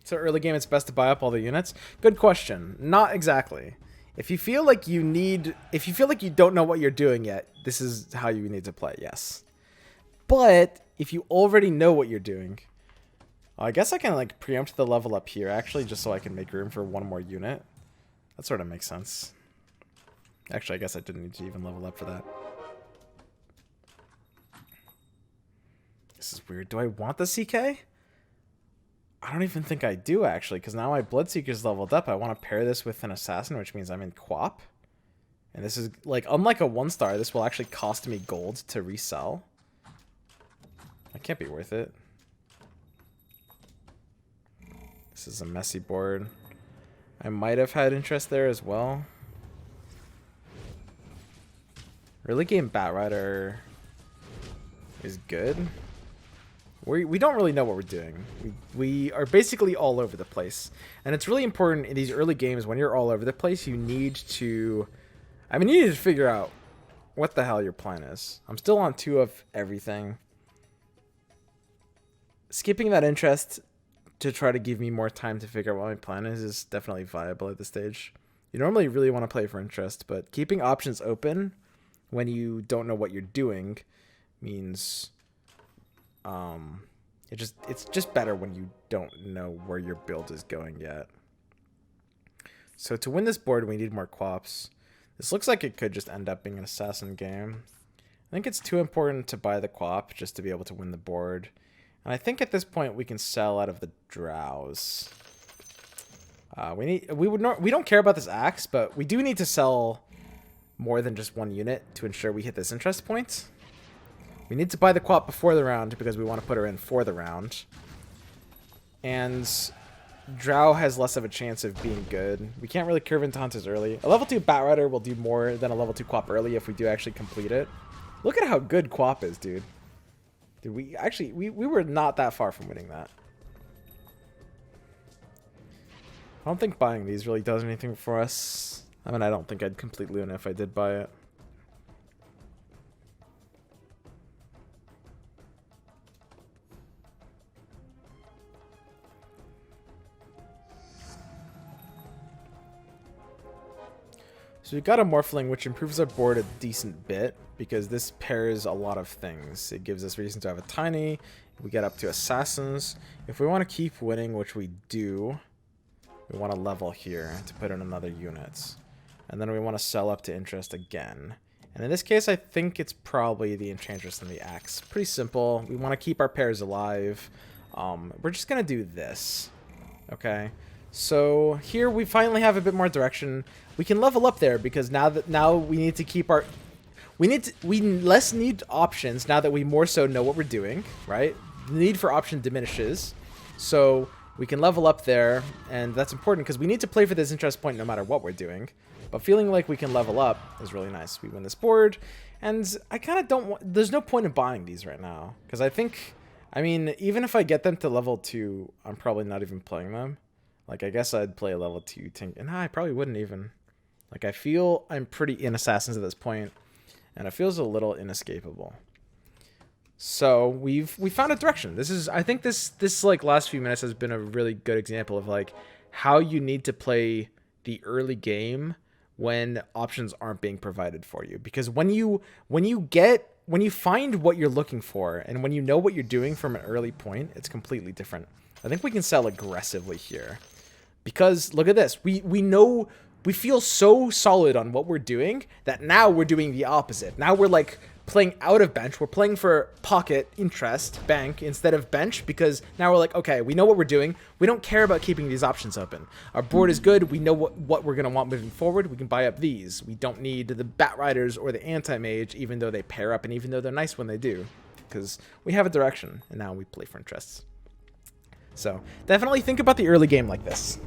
So early game, it's best to buy up all the units. Good question. Not exactly. If you feel like you don't know what you're doing yet, this is how you need to play. Yes. But if you already know what you're doing, I guess I can like preempt the level up here actually, just so I can make room for one more unit. That sort of makes sense. Actually, I guess I didn't need to even level up for that. This is weird. Do I want the CK? I don't even think I do, actually, because now my Bloodseeker's leveled up. I want to pair this with an Assassin, which means I'm in Quap. And this is, like, unlike a 1-star, this will actually cost me gold to resell. That can't be worth it. This is a messy board. I might have had interest there as well. Early game Batrider is good. We don't really know what we're doing. We are basically all over the place. And it's really important in these early games when you're all over the place, you need to... I mean, you need to figure out what the hell your plan is. I'm still on 2 of everything. Skipping that interest to try to give me more time to figure out what my plan is definitely viable at this stage. You normally really want to play for interest, but keeping options open when you don't know what you're doing means... it's just better when you don't know where your build is going yet. So to win this board, we need more Quaps. This looks like it could just end up being an Assassin game. I think it's too important to buy the Quap just to be able to win the board. And I think at this point we can sell out of the Drows. We don't care about this axe, but we do need to sell more than just 1 unit to ensure we hit this interest point. We need to buy the Quap before the round because we want to put her in for the round. And Drow has less of a chance of being good. We can't really curve into Hunters early. A level 2 Batrider will do more than a level 2 Quap early if we do actually complete it. Look at how good Quap is, dude. Dude, we were not that far from winning that. I don't think buying these really does anything for us. I mean, I don't think I'd complete Luna if I did buy it. So we got a Morphling, which improves our board a decent bit, because this pairs a lot of things. It gives us reason to have a Tiny, we get up to Assassins. If we want to keep winning, which we do, we want to level here to put in another unit. And then we want to sell up to interest again. And in this case, I think it's probably the Enchantress and the Axe. Pretty simple. We want to keep our pairs alive. We're just going to do this. Okay. So here we finally have a bit more direction. We can level up there because now we need to keep our... We less need options now that we more so know what we're doing, right? The need for option diminishes. So we can level up there, and that's important because we need to play for this interest point no matter what we're doing. But feeling like we can level up is really nice. We win this board, and I kind of don't want... There's no point in buying these right now because I think... I mean, even if I get them to level 2, I'm probably not even playing them. Like, I guess I'd play a level 2 tank. And I probably wouldn't even. Like, I feel I'm pretty in Assassins at this point, and it feels a little inescapable. So we found a direction. This is, I think this like last few minutes has been a really good example of like how you need to play the early game when options aren't being provided for you. Because when you find what you're looking for and when you know what you're doing from an early point, it's completely different. I think we can sell aggressively here. Because look at this, we know, we feel so solid on what we're doing that now we're doing the opposite. Now we're like playing out of bench. We're playing for pocket interest bank instead of bench because now we're like, okay, we know what we're doing. We don't care about keeping these options open. Our board is good. We know what we're going to want moving forward. We can buy up these. We don't need the Batriders or the Anti-Mage, even though they pair up and even though they're nice when they do, because we have a direction and now we play for interests. So definitely think about the early game like this.